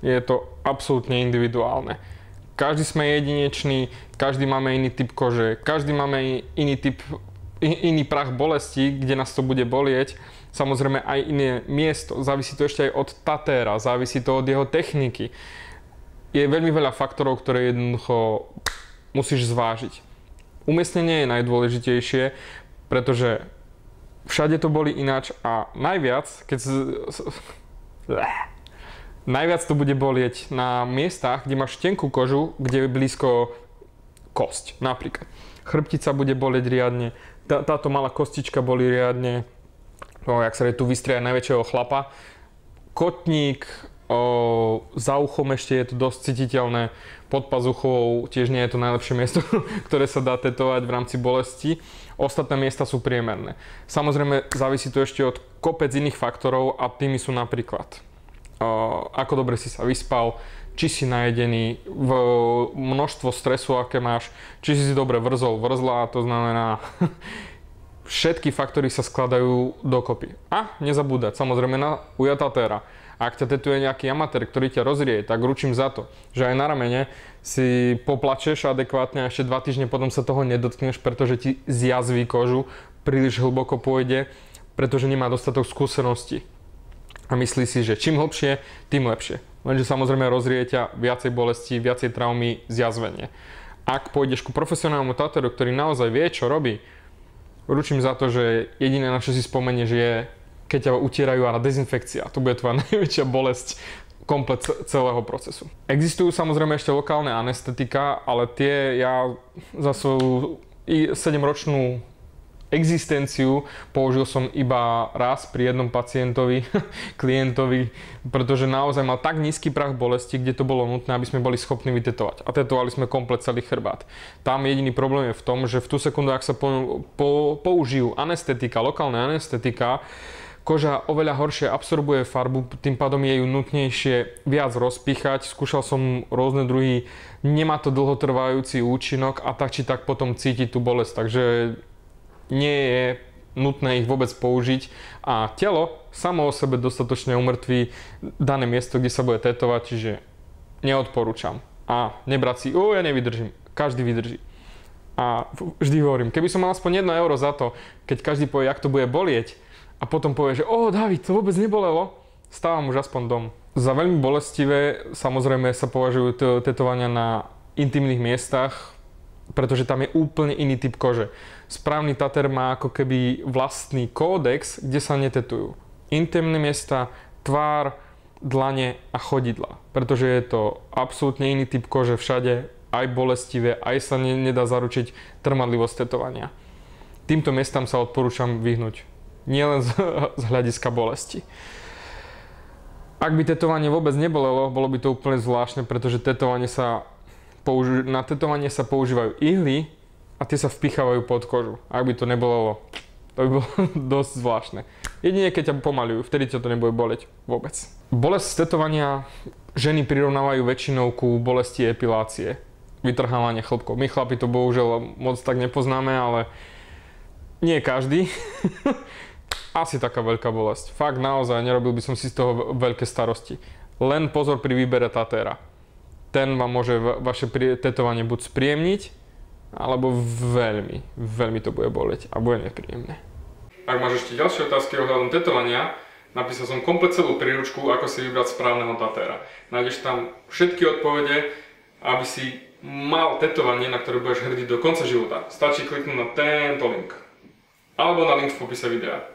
Je to absolútne individuálne. Každý sme jedinečný, každý máme iný typ kože, každý máme iný prah bolesti, kde nás to bude bolieť. Samozrejme aj iné miesto, závisí to ešte aj od tatéra, závisí to od jeho techniky. Je veľmi veľa faktorov, ktoré jednoducho musíš zvážiť. Umiestnenie je najdôležitejšie, pretože všade to boli ináč a najviac to bude bolieť na miestach, kde máš tenkú kožu, kde je blízko kosť. Napríklad chrbtica bude bolieť riadne, táto malá kostička bolí riadne, jak sa tu vystrie najväčšieho chlapa. Kotník, za uchom ešte je to dosť cítiteľné, pod pazuchou tiež nie je to najlepšie miesto, ktoré sa dá tetovať v rámci bolesti. Ostatné miesta sú priemerné. Samozrejme závisí to ešte od kopec iných faktorov a tými sú napríklad ako dobre si sa vyspal, či si najedený, množstvo stresu, aké máš, či si dobre vrzla, to znamená všetky faktory sa skladajú dokopy. A nezabúdať samozrejme na tatéra. Ak ťa tetuje nejaký amatér, ktorý ťa rozrie, tak ručím za to, že aj na ramene si poplačeš adekvátne a ešte 2 týždne potom sa toho nedotkneš, pretože ti zjazví kožu, príliš hlboko pôjde, pretože nemá dostatok skúseností. A myslí si, že čím hlbšie, tým lepšie. Lenže samozrejme rozrie ťa viacej bolesti, viacej traumy, zjazvenie. Ak pôjdeš ku profesionálnemu tatéru, ktorý naozaj vie, čo robí, ručím za to, že jediné, na čo si spomenieš, je, keď ťa utierajú a dezinfekcia. To bude tvoja najväčšia bolesť komplet celého procesu. Existujú samozrejme ešte lokálne anestetika, ale tie ja za svoju 7-ročnú existenciu použil som iba raz pri jednom pacientovi, klientovi, pretože naozaj mal tak nízky prah bolesti, kde to bolo nutné, aby sme boli schopní vytetovať. A tetovali sme komplet celý chrbát. Tam jediný problém je v tom, že v tú sekundu, ak sa použijú anestetika, lokálne anestetika, koža oveľa horšie absorbuje farbu, tým pádom je ju nutnejšie viac rozpíchať. Skúšal som rôzne druhy, nemá to dlhotrvajúci účinok a tak či tak potom cítiť tú bolesť. Takže nie je nutné ich vôbec použiť a telo samo o sebe dostatočne umrtví dané miesto, kde sa bude tetovať, čiže neodporúčam. A nebrať si, ja nevydržím, každý vydrží. A vždy hovorím, keby som mal aspoň 1 euro za to, keď každý povie, jak to bude bolieť a potom povie, že David, to vôbec nebolelo, stávam už aspoň dom. Za veľmi bolestivé samozrejme sa považujú tetovania na intimných miestach, pretože tam je úplne iný typ kože. Správny tatér má ako keby vlastný kódex, kde sa netetujú intimné miesta, tvár, dlane a chodidla. Pretože je to absolútne iný typ kože všade, aj bolestivé, aj sa nedá zaručiť trmadlivosť tetovania. Týmto miestam sa odporúčam vyhnúť. Nielen z hľadiska bolesti. Ak by tetovanie vôbec nebolelo, bolo by to úplne zvláštne, pretože na tetovanie sa používajú ihly a tie sa vpichávajú pod kožu. Ak by to nebolelo, to by bolo dosť zvláštne. Jedine keď ťa pomaľujú, vtedy ťa to nebude boleť vôbec. Bolesť z tetovania ženy prirovnávajú väčšinou ku bolesti epilácie. Vytrhávanie chlpkov. My chlapi to bohužiaľ moc tak nepoznáme, ale nie každý. Asi taká veľká bolesť. Fakt naozaj, nerobil by som si z toho veľké starosti. Len pozor pri výbere tatéra. Ten vám môže vaše tetovanie buď spríjemniť, alebo veľmi to bude boleť a bude nepríjemné. Ak máš ešte ďalšie otázky ohľadom tetovania, napísal som komplet celú príručku, ako si vybrať správneho tatéra. Nájdeš tam všetky odpovede, aby si mal tetovanie, na ktoré budeš hrdý do konca života. Stačí kliknúť na tento link. Alebo na link v popise videa.